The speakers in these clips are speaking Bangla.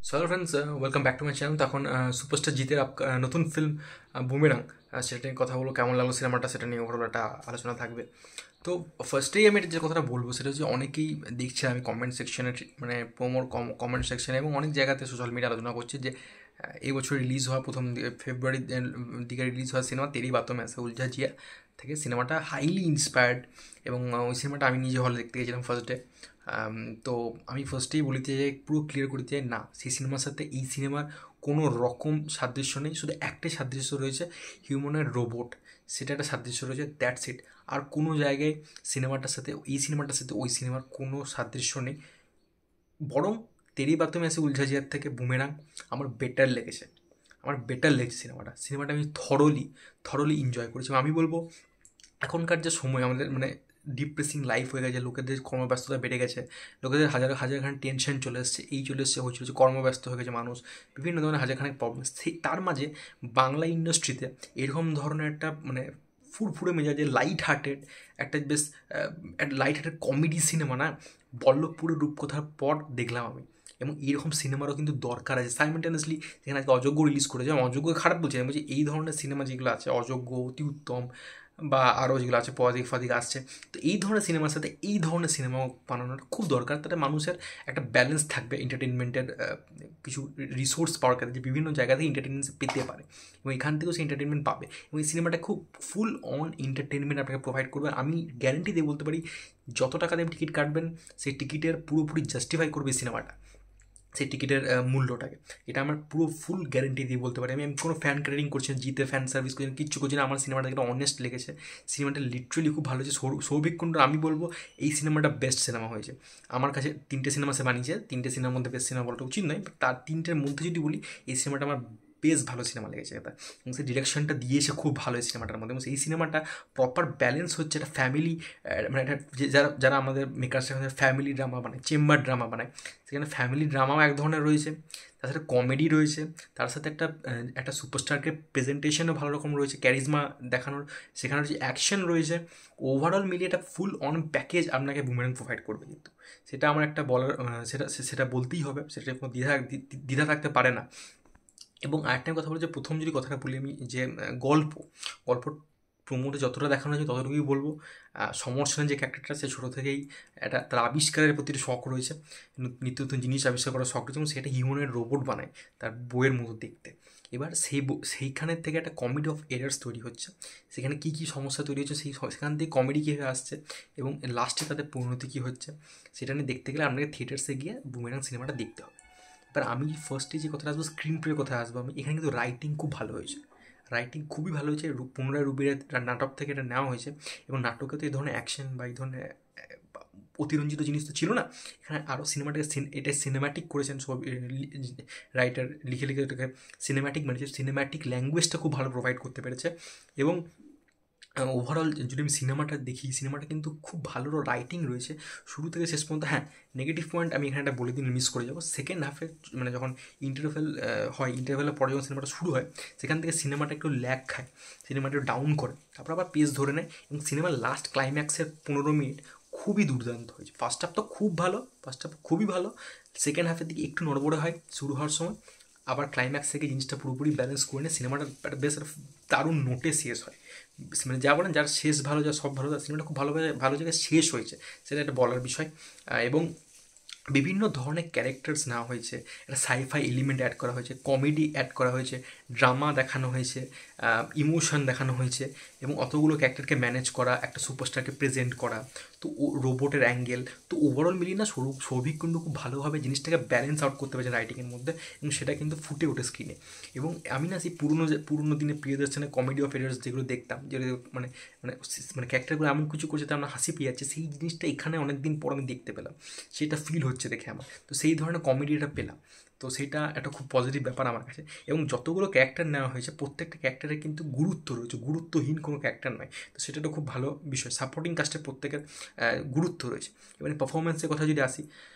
So hello friends, welcome back to my channel. তখন সুপারস্টার জিতের নতুন ফিল্ম বুমেরাং, সেটা নিয়ে কথা বলবো। কেমন লাগলো সিনেমাটা, সেটা নিয়ে ওভারঅল একটা আলোচনা থাকবে। তো ফার্স্টেই আমি যে কথাটা বলবো সেটা হচ্ছে, অনেকেই দেখছে আমি কমেন্ট সেকশনে, মানে প্রোমোর কমেন্ট সেকশনে এবং অনেক জায়গাতে সোশ্যাল মিডিয়া আলোচনা করছি যে এই বছর রিলিজ হওয়া প্রথম ফেব্রুয়ারির দিকে রিলিজ হওয়া সিনেমা তেরি বাতোं में ऐसे उलझा जिया থেকে সিনেমাটা হাইলি ইন্সপায়ার্ড। এবং ওই সিনেমাটা আমি নিজে হলে দেখতে গেছিলাম ফার্স্ট ডে। তো আমি ফার্স্টেই বলিতে যাই, পুরো ক্লিয়ার করতে চাই, না সেই সিনেমার সাথে এই সিনেমার কোনো রকম সাদৃশ্য নেই। শুধু একটাই সাদৃশ্য রয়েছে, হিউম্যানের রোবট, সেটা একটা সাদৃশ্য রয়েছে, দ্যাটস ইট। আর কোনো জায়গায় সিনেমাটার সাথে, এই সিনেমাটার সাথে ওই সিনেমার কোনো সাদৃশ্য নেই। বরং তেরি বাতোं में ऐसे উলঝা জিয়ার থেকে বুমেরাং আমার বেটার লেগেছে। আমার বেটার লেগেছে সিনেমাটা আমি থরলি এনজয় করেছি। এবং আমি বলবো, এখনকার যে সময় আমাদের, মানে ডিপ্রেসিং লাইফ হয়ে গেছে, লোকেদের কর্মব্যস্ততা বেড়ে গেছে, লোকেদের হাজারখানে টেনশন চলে এসছে, এই চলে এসছে, ওই চলে এসছে, কর্মব্যস্ত হয়ে গেছে মানুষ, বিভিন্ন ধরনের হাজারখানে প্রবলেম। সেই তার মাঝে বাংলা ইন্ডাস্ট্রিতে এরকম ধরনের একটা, মানে ফুরফুরে মেজাজে লাইট হার্টেড একটা, বেশ একটা লাইট হার্টেড কমেডি সিনেমা না, বল্লভপুরের রূপকথার পর দেখলাম আমি। এবং এইরকম সিনেমারও কিন্তু দরকার আছে সাইমেন্টেনিয়াসলি। যেখানে আজকে অযোগ্য রিলিজ করেছে, আমি অযোগ্য খারাপ বলছি, আমি বলছি এই ধরনের সিনেমা যেগুলো আছে, অযোগ্য, অতি উত্তম, বা আরও যেগুলো আছে, পদাতিক ফাদিক আসছে, তো এই ধরনের সিনেমার সাথে এই ধরনের সিনেমা বানানোর খুব দরকার। তাতে মানুষের একটা ব্যালেন্স থাকবে এন্টারটেনমেন্টের, কিছু রিসোর্স পাওয়ার ক্ষেত্রে, যে বিভিন্ন জায়গা থেকে এন্টারটেনমেন্ট পেতে পারে এবং এখান থেকেও সে এন্টারটেনমেন্ট পাবে। এবং এই সিনেমাটা খুব ফুল অন এন্টারটেনমেন্ট আপনাকে প্রোভাইড করবে। আমি গ্যারেন্টি দিয়ে বলতে পারি, যত টাকা দিয়ে টিকিট কাটবেন সেই টিকিটের পুরোপুরি জাস্টিফাই করবে এই সিনেমাটা, সেই টিকিটের মূল্যটাকে। এটা আমার পুরো ফুল গ্যারেন্টি দিয়ে বলতে পারি। আমি কোনো ফ্যান ক্রেডিং করছি না, জিতে ফ্যান সার্ভিস করছি না, কিচ্ছু করছি না। আমার সিনেমাটা একটা অনেস্ট লেগেছে, সিনেমাটা লিটারেলি খুব ভালো হয়েছে। সৌভিক কুণ্ডু, আমি বলবো এই সিনেমাটা বেস্ট সিনেমা হয়েছে আমার কাছে। তিনটে সিনেমা সে বানিয়েছে, তিনটে সিনেমার মধ্যে বেস্ট সিনেমা বলাটা উচিত নয়, তার তিনটের মধ্যে যদি বলি, এই সিনেমাটা আমার বেশ ভালো সিনেমা লেগেছে এটা। এবং সেই ডিরেকশনটা দিয়েছে খুব ভালো এই সিনেমাটার মধ্যে। এবং সেই সিনেমাটা প্রপার ব্যালেন্স হচ্ছে একটা ফ্যামিলি, মানে একটা যারা যারা আমাদের মেকার্স ফ্যামিলি ড্রামা বানায়, চেম্বার ড্রামা বানায়, সেখানে ফ্যামিলি ড্রামাও এক ধরনের রয়েছে, তার সাথে কমেডি রয়েছে, তার সাথে একটা সুপারস্টারকে প্রেজেন্টেশনও ভালো রকম রয়েছে, ক্যারিজমা দেখানোর, সেখানে যে অ্যাকশন রয়েছে, ওভারঅল মিলিয়ে একটা ফুল অন প্যাকেজ আপনাকে বুমেরাং প্রোভাইড করবে। কিন্তু সেটা আমার একটা বলার, সেটা সেটা বলতেই হবে, সেটা কোনো দ্বিধা থাকতে পারে না। এবং আরেকটা কথা বলছি, প্রথম যদি কথাটা বলি আমি, যে গল্প প্রমোটে যতটা দেখানো হয়েছে ততটুকুই বলবো। সমর সেনের যে ক্যারেক্টারটা, সে ছোটো থেকেই একটা তার আবিষ্কারের প্রতি শখ রয়েছে, নিত্য নতুন জিনিস আবিষ্কার করার শখ রয়েছে, এবং সেটা হিউম্যানের রোবট বানায় তার বইয়ের মতো দেখতে। এবার সেইখানের থেকে একটা কমেডি অফ এরার্স তৈরি হচ্ছে, সেখানে কী কী সমস্যা তৈরি হচ্ছে, সেখান থেকে কমেডি কীভাবে আসছে, এবং লাস্টে তাদের পরিণতি কী হচ্ছে, সেটা নিয়ে দেখতে গেলে আপনাকে থিয়েটার্সে গিয়ে বুমেরাং সিনেমাটা দেখতে হবে। এবার আমি ফার্স্টে যে কথাটা আসবো, স্ক্রিন প্লের কথা আসবো আমি। এখানে কিন্তু রাইটিং খুব ভালো হয়েছে, রাইটিং খুবই ভালো হয়েছে। পুনরায় রুবির নাটক থেকে এটা নেওয়া হয়েছে, এবং নাটকে তো এই ধরনের অ্যাকশন বা এই ধরনের অতিরঞ্জিত জিনিস তো ছিল না। এখানে আরও সিনেমাটাকে এটা সিনেম্যাটিক করেছেন সব রাইটার, লিখে লিখে এটাকে সিনেম্যাটিক বানিয়েছে, সিনেম্যাটিক ল্যাঙ্গুয়েজটা খুব ভালো প্রোভাইড করতে পেরেছে। এবং ওভারঅল যদি আমি সিনেমাটা দেখি, সিনেমাটা কিন্তু খুব ভালো রাইটিং রয়েছে শুরু থেকে শেষ পর্যন্ত। হ্যাঁ, নেগেটিভ পয়েন্ট আমি এখানে একটা বলে দিন, মিস করে যাবো। সেকেন্ড হাফে, মানে যখন ইন্টারভেল হয়, ইন্টারভেলের পরে যখন সিনেমাটা শুরু হয়, সেখান থেকে সিনেমাটা একটু ল্যাগ খায়, সিনেমাটা একটু ডাউন করে, তারপর আবার পেস ধরে নেয়। এবং সিনেমার লাস্ট ক্লাইম্যাক্সের 15 মিনিট খুবই দুর্দান্ত হয়েছে। ফার্স্ট হাফ তো খুব ভালো, ফার্স্ট হাফ খুবই ভালো, সেকেন্ড হাফের দিকে একটু নড়বড়ে হয় শুরু হওয়ার সময়, আবার ক্লাইম্যাক্স থেকে জিনিসটা পুরোপুরি ব্যালেন্স করে নিয়ে সিনেমাটা একটা বেশ একটা দারুণ নোটে শেষ হয়। মানে যা বলেন, যার শেষ ভালো, যার সব ভালো, তার সিনেমাটা খুব ভালোভাবে ভালো জায়গায় শেষ হয়েছে, সেটা একটা বলার বিষয়। এবং বিভিন্ন ধরনের ক্যারেক্টার্স নেওয়া হয়েছে, একটা সাইফাই এলিমেন্ট অ্যাড করা হয়েছে, কমেডি অ্যাড করা হয়েছে, ড্রামা দেখানো হয়েছে, ইমোশন দেখানো হয়েছে, এবং অতগুলো ক্যারেক্টারকে ম্যানেজ করা, একটা সুপারস্টারকে প্রেজেন্ট করা, তো ও রোবটের অ্যাঙ্গেল, তো ওভারঅল মিলিয়ে না সৌভিক কুণ্ডু খুব ভালোভাবে জিনিসটাকে ব্যালেন্স আউট করতে পেরেছে রাইটিংয়ের মধ্যে, এবং সেটা কিন্তু ফুটে ওঠে স্ক্রিনে। এবং আমি না সেই পুরনো দিনে প্রিয়দর্শনের কমেডি অফ এরার্স যেগুলো দেখতাম, যেগুলো মানে মানে মানে ক্যারেক্টারগুলো এমন কিছু করছে তার আমরা হাসি পেয়ে যাচ্ছে, সেই জিনিসটা এখানে অনেক দিন পর আমি দেখতে পেলাম, সেটা ফিল হচ্ছে দেখে আমার। তো সেই ধরনের কমেডিটা পেলাম, তো সেইটা একটা খুব পজিটিভ ব্যাপার আমার কাছে। এবং যতগুলো ক্যারেক্টার নেওয়া হয়েছে, প্রত্যেকটা ক্যারেক্টারের কিন্তু গুরুত্ব রয়েছে, গুরুত্বহীন কোনো ক্যারেক্টার নয়। তো সেটা একটা খুব ভালো বিষয়। সাপোর্টিং কাস্টের প্রত্যেকের গুরুত্ব রয়েছে। এবারে পারফরমেন্সের কথা যদি আসি,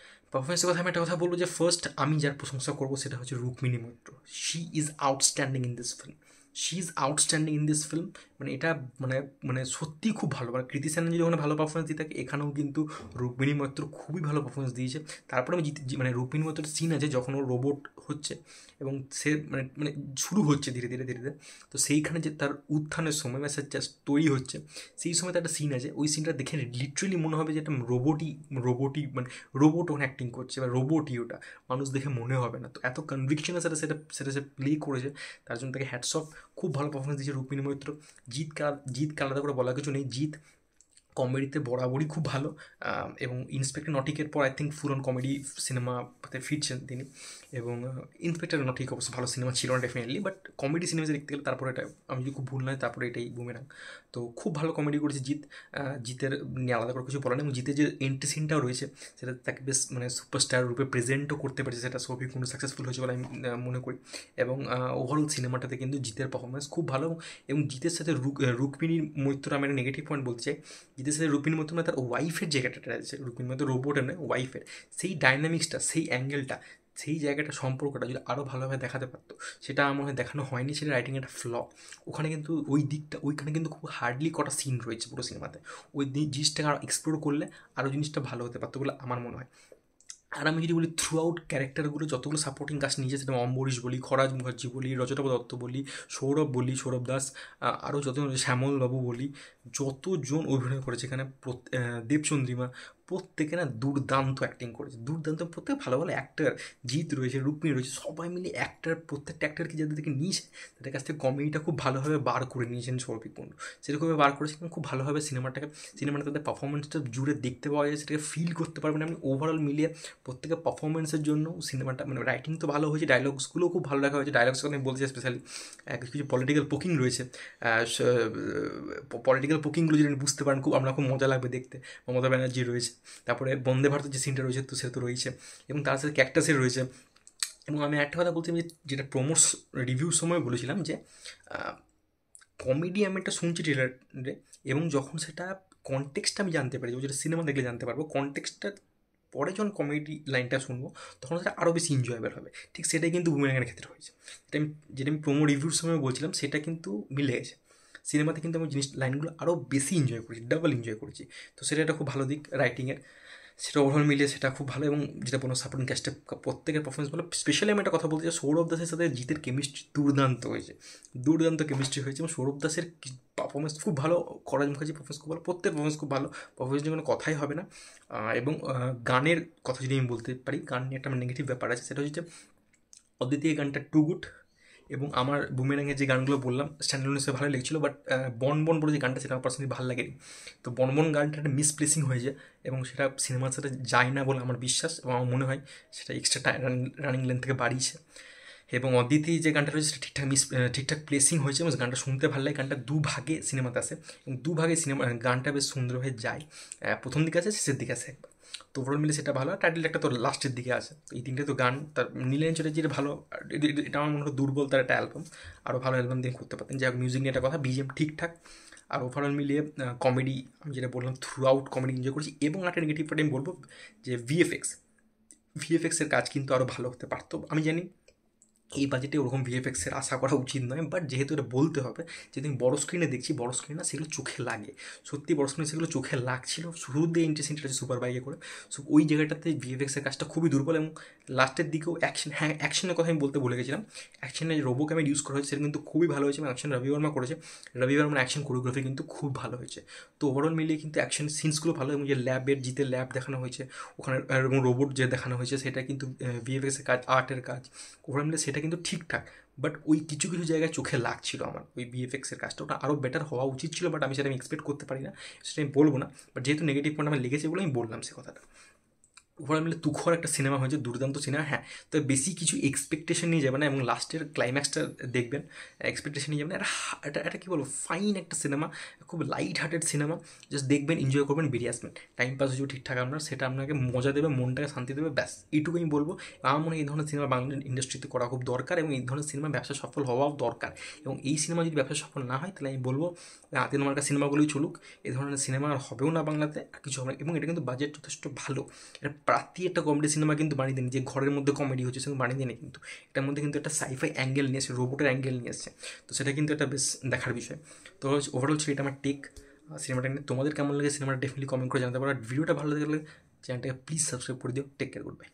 পারফরমেন্সের কথা আমি একটা কথা বলবো, যে ফার্স্ট আমি যার প্রশংসা করবো সেটা হচ্ছে Rukmini Maitra. She is outstanding in this film. She is outstanding in this film. মানে এটা মানে মানে সত্যিই খুব ভালো। মানে কৃতি সেনন যদি ওখানে ভালো পারফরমেন্স দিয়ে থাকে, এখানেও কিন্তু রুক্মিণী মৈত্র খুবই ভালো পারফরমেন্স দিয়েছে। তারপরে আমি মানে রুক্মিণী মৈত্রের সিন আছে যখন ও রোবট হচ্ছে এবং সে মানে মানে শুরু হচ্ছে ধীরে ধীরে ধীরে ধীরে, তো সেইখানে যে তার উত্থানের সময় বা সে জাস্ট তৈরি হচ্ছে, সেই সময় তার একটা সিন আছে, ওই সিনটা দেখে লিটারেলি মনে হবে যে একটা রোবটই মানে রোবট ওখানে অ্যাক্টিং করছে বা রোবটই ওটা, মানুষ দেখে মনে হবে না। তো এত কনভিকশনের সাথে সেটা সেটা সে প্লে করেছে, তার জন্য তাকে হ্যাটস অফ। খুব ভালো পারফরমেন্স দিয়েছে রুক্মিণী মৈত্র। জিতকে আলাদা করে বলার কিছু নেই, জিৎ কমেডিতে বরাবরই খুব ভালো। এবং ইন্সপেক্টর নটিকের পর I think full on comedy সিনেমাতে ফিরছেন তিনি। এবং ইন্সপেক্টর নটিক অবশ্য ভালো সিনেমা ছিল না ডেফিনেটলি, বাট কমেডি সিনেমা দেখতে গেলে তারপরে এটা, আমি যদি খুব ভুল নয়, তারপরে এটাই বুমেরাং। তো খুব ভালো কমেডি করেছে জিৎ। জিতের নিয়ে আলাদা করে কিছু বলার নেই। এবং জিতের যে এন্ট্রি সিনটাও রয়েছে, সেটা তাকে বেশ মানে সুপারস্টার রূপে প্রেজেন্টও করতে পেরেছে, সেটা সবই কোনো সাকসেসফুল হয়েছে বলে আমি মনে করি। এবং ওভারঅল সিনেমাটাতে কিন্তু জিতের পারফরমেন্স খুব ভালো। এবং জিতের সাথে রুক্মিণী মৈত্র, আমি একটা নেগেটিভ পয়েন্ট বলতে চাই, জিতের সাথে রুক্মিণী মৈত্র মানে তার ওয়াইফের জায়গাটা আছে, রুক্মিণী মৈত্র রোবটের নয়, ওয়াইফের সেই ডাইনামিক্সটা, সেই অ্যাঙ্গেলটা, সেই জায়গাটা, সম্পর্কটা যদি আরও ভালোভাবে দেখাতে পারতো, সেটা আমার মনে হয় দেখানো হয়নি, সেটা রাইটিং একটা ফ্ল। ওখানে কিন্তু ওই দিকটা, ওইখানে কিন্তু খুব হার্ডলি কটা সিন রয়েছে পুরো সিনেমাতে, ওই জিনিসটাকে আরও এক্সপ্লোর করলে আরও জিনিসটা ভালো হতে পারতো বলে আমার মনে হয়। আর আমি যদি বলি থ্রু আউট ক্যারেক্টারগুলো যতগুলো সাপোর্টিং কাস্ট নিয়েছে, সেটা অম্বরীশ বলি, খরাজ মুখার্জি বলি, রজতাভ দত্ত বলি, সৌরভ বলি, সৌরভ দাস, আরও যতজন, শ্যামল বাবু বলি, যতজন অভিনয় করেছে এখানে, দেবচন্দ্রিমা, প্রত্যেকে না দুর্দান্ত অ্যাক্টিং করেছে, দুর্দান্ত, প্রত্যেকে ভালো ভালো অ্যাক্টার, জিৎ রয়েছে, রুক্মিণী রয়েছে, সবাই মিলে অ্যাক্টার, প্রত্যেকটা অ্যাক্টারকে যাদেরকে নিয়েছে তাদের কাছ থেকে কমেডিটা খুব ভালোভাবে বার করে নিয়েছেন সৌরভিক কুণ্ডু, সেরকমভাবে বার করেছেন খুব ভালোভাবে। সিনেমাটা তাদের পারফরমেন্সটা জুড়ে দেখতে পাওয়া যায়, সেটাকে ফিল করতে পারবেন আপনি। ওভারঅল মিলিয়ে প্রত্যেকের পারফরমেন্সের জন্য সিনেমাটা, মানে রাইটিং তো ভালো হয়েছে, ডায়লগসগুলোও খুব ভালো লেখা হয়েছে। ডায়লগস কথা আমি বলছি স্পেশালি, কিছু কিছু পলিটিক্যাল পোকিং রয়েছে, পলিটিক্যাল পোকিংগুলো যদি বুঝতে পারেন, আমরা খুব মজা লাগবে দেখতে। মমতা ব্যানার্জি রয়েছে, তারপরে বন্দে ভারতের যে সিনটা রয়েছে, তো সে তো রয়েছে, এবং তার সাথে ক্যাক্টাসের রয়েছে। এবং আমি একটা কথা বলছিলাম যে, যেটা প্রোমোস রিভিউর সময় বলেছিলাম যে কমেডি আমি একটা শুনছি ট্রেলারে, এবং যখন সেটা কনটেক্সটটা আমি জানতে পারি, যেটা সিনেমা দেখলে জানতে পারবো, কনটেক্সটটা পরে যখন কমেডি লাইনটা শুনবো, তখন সেটা আরও বেশি এনজয়েবল হবে। ঠিক সেটাই কিন্তু বুমেরাংয়ের ক্ষেত্রে হয়েছে। যেটা আমি প্রোমো রিভিউর সময় বলছিলাম, সেটা কিন্তু মিলে গেছে। সিনেমাতে কিন্তু আমি লাইনগুলো আরও বেশি এনজয় করেছি, ডাবল এনজয় করেছি। তো সেটা একটা খুব ভালো দিক রাইটিংয়ের, সেটা ওভারঅল মিলিয়ে সেটা খুব ভালো। এবং যেটা কোনো সাপোর্টিং ক্যাস্টের প্রত্যেকের পারফরমেন্স ভালো। স্পেশালি আমি একটা কথা বলতে চাই, সৌরভ দাসের সাথে জিতের কেমিস্ট্রি দুর্দান্ত হয়েছে, দুর্দান্ত কেমিস্ট্রি হয়েছে। এবং সৌরভ দাসের পারফরমেন্স খুব ভালো, খরাজ মুখার্জির পারফরমেন্স খুব ভালো, প্রত্যেক পারফরমেন্স খুব ভালো, পারফরমেন্স নিয়ে কোনো কথাই হবে না। এবং গানের কথা যদি আমি বলতে পারি, গান নিয়ে একটা নেগেটিভ ব্যাপার আছে, সেটা হচ্ছে যে অদ্বিতীয় গানটা টু গুড। এবং আমার বুমেরাংয়ের যে গানগুলো বললাম স্ট্যান্ডার্ড হিসেবে ভালো লেগেছিলো, বাট বন বন বলে যে গানটা, সেটা আমার পার্সোনালি ভালো লাগেনি। তো বন বন গানটা একটা মিসপ্লেসিং হয়ে যায়, এবং সেটা সিনেমার সাথে যায় না বলে আমার বিশ্বাস, এবং আমার মনে হয় সেটা এক্সট্রা রানিং লেন্থ থেকে বাড়িয়েছে। এবং অদ্বিতীয় যে গানটা রয়েছে, সেটা ঠিকঠাক প্লেসিং হয়েছে, এবং গানটা শুনতে ভালো লাগে। গানটা দুভাগে সিনেমাতে আসে, এবং দুভাগে গানটা বেশ সুন্দর হয়ে যায়, প্রথম দিকে আছে, শেষের দিকে আসে একবার। তো ওভারঅল মিলে সেটা ভালো। টাইটেল একটা তো লাস্টের দিকে আছে। তো এই তিনটে তো গান, তার নীলেন চ্যাটার্জির ভালো, এটা আমার মনে হয় দুর্বল তার একটা অ্যালবাম, আরও ভালো অ্যালবাম দিয়ে করতে পারতেন। যাই হোক, মিউজিক নিয়ে একটা কথা, বিজিএম ঠিকঠাক। আর ওভারঅল মিলিয়ে কমেডি, আমি যেটা বললাম থ্রু আউট কমেডি এনজয় করছি। এবং একটা নেগেটিভ পয়েন্ট আমি বলবো যে ভিএফএক্সের কাজ কিন্তু আরও ভালো হতে পারতো। আমি জানি এই বাজেটে ওরকম ভিএফএক্সের আশা করা উচিত নয়, বাট যেহেতু এটা বলতে হবে, যেহেতু আমি বড়ো স্ক্রিনে দেখছি, বড়ো স্ক্রিনে না সেগুলো চোখে লাগে, সত্যি বড়ো স্ক্রিনে সেগুলো চোখে লাগছিল। শুরুর দিয়ে ইন্টারেস্টিংটা আছে সুপার বাইকে করে, সো ওই জায়গাটাতে ভিএফএক্সের কাজটা খুবই দুর্বল। এবং লাস্টের দিকেও অ্যাকশনের কথা আমি বলতে ভুলে গেছিলাম, অ্যাকশনে যে রোবো ক্যামেরা ইউজ করা হয়েছে, সেটা কিন্তু খুবই ভালো হয়েছে। এবং অ্যাকশন রবি বর্মা করেছে, রবি বর্মার অ্যাকশন কোরিওগ্রাফি কিন্তু খুব ভালো হয়েছে। তো ওভারঅল মিলিয়ে কিন্তু অ্যাকশন সিনসগুলো ভালো। এবং যে জিতের ল্যাব দেখানো হয়েছে ওখানে, এবং রোবট যে দেখানো হয়েছে, সেটা কিন্তু ভিএফএক্সের কাজ, আর্টের কাজ, ওভারঅল মিলে সেটা কিন্তু ঠিকঠাক। বাট ওই কিছু কিছু জায়গায় চোখে লাগছিল আমার ওই ভিএফএক্সের কাজটা, ওটা আরও বেটার হওয়া উচিত ছিল, বাট আমি সেটা এক্সপেক্ট করতে পারি না, সেটা আমি বলবো না। বাট যেহেতু নেগেটিভ পয়েন্ট আমার লেগেছে বলে আমি বললাম সে কথাটা। ওভারঅল মিলে তুখর একটা সিনেমা হয়েছে, দুর্দান্ত সিনেমা। হ্যাঁ, তো বেশি কিছু এক্সপেকটেশন নিয়ে যাবে না, এবং লাস্টের ক্লাইম্যাক্সটা দেখবেন, এক্সপেকটেশন নিয়ে যাবেন না। এটা কী বলবো, ফাইন একটা সিনেমা, খুব লাইট হার্টেড সিনেমা, জাস্ট দেখবেন, এনজয় করবেন, বেরিয়ে আসবেন। টাইম পাস হচ্ছে ঠিকঠাক আপনার, সেটা আপনাকে মজা দেবে, মনটাকে শান্তি দেবে, ব্যাস এইটুকু আমি বলবো। আমার মনে হয় এই ধরনের সিনেমা বাংলা ইন্ডাস্ট্রিতে করা খুব দরকার, এবং এই ধরনের সিনেমা ব্যবসা সফল হওয়াও দরকার। এবং এই সিনেমা যদি ব্যবসা সফল না হয়, তাহলে আমি বলবো হাতে মার্কা সিনেমাগুলোই চলুক, এই ধরনের সিনেমা আর হবেও না বাংলাতে, আর কিছু হবে না। এবং এটা কিন্তু বাজেট যথেষ্ট ভালো, এটা প্রাতি একটা কমেডি সিনেমা কিন্তু বানিয়ে দেয়নি, যে ঘরের মধ্যে কমেডি হচ্ছে সেরকম বানিয়ে দেয়নি কিন্তু। এটার মধ্যে কিন্তু একটা সাইফাই অ্যাঙ্গেল নিয়ে এসছে, রোবটের অ্যাঙ্গেল নিয়ে এসছে। তো সেটা কিন্তু একটা বেশ দেখার বিষয়। তো ওভারঅল সেটা আমার টেক সিনেমাটা নিয়ে। তোমাদের কেমন লাগে সিনেমাটা ডেফিনেটলি কমেন্ট করে জানাতে পারো। আর ভিডিওটা ভালো লাগলে চ্যানেলটাকে প্লিজ সাবস্ক্রাইব করে দিও। Take care, good by.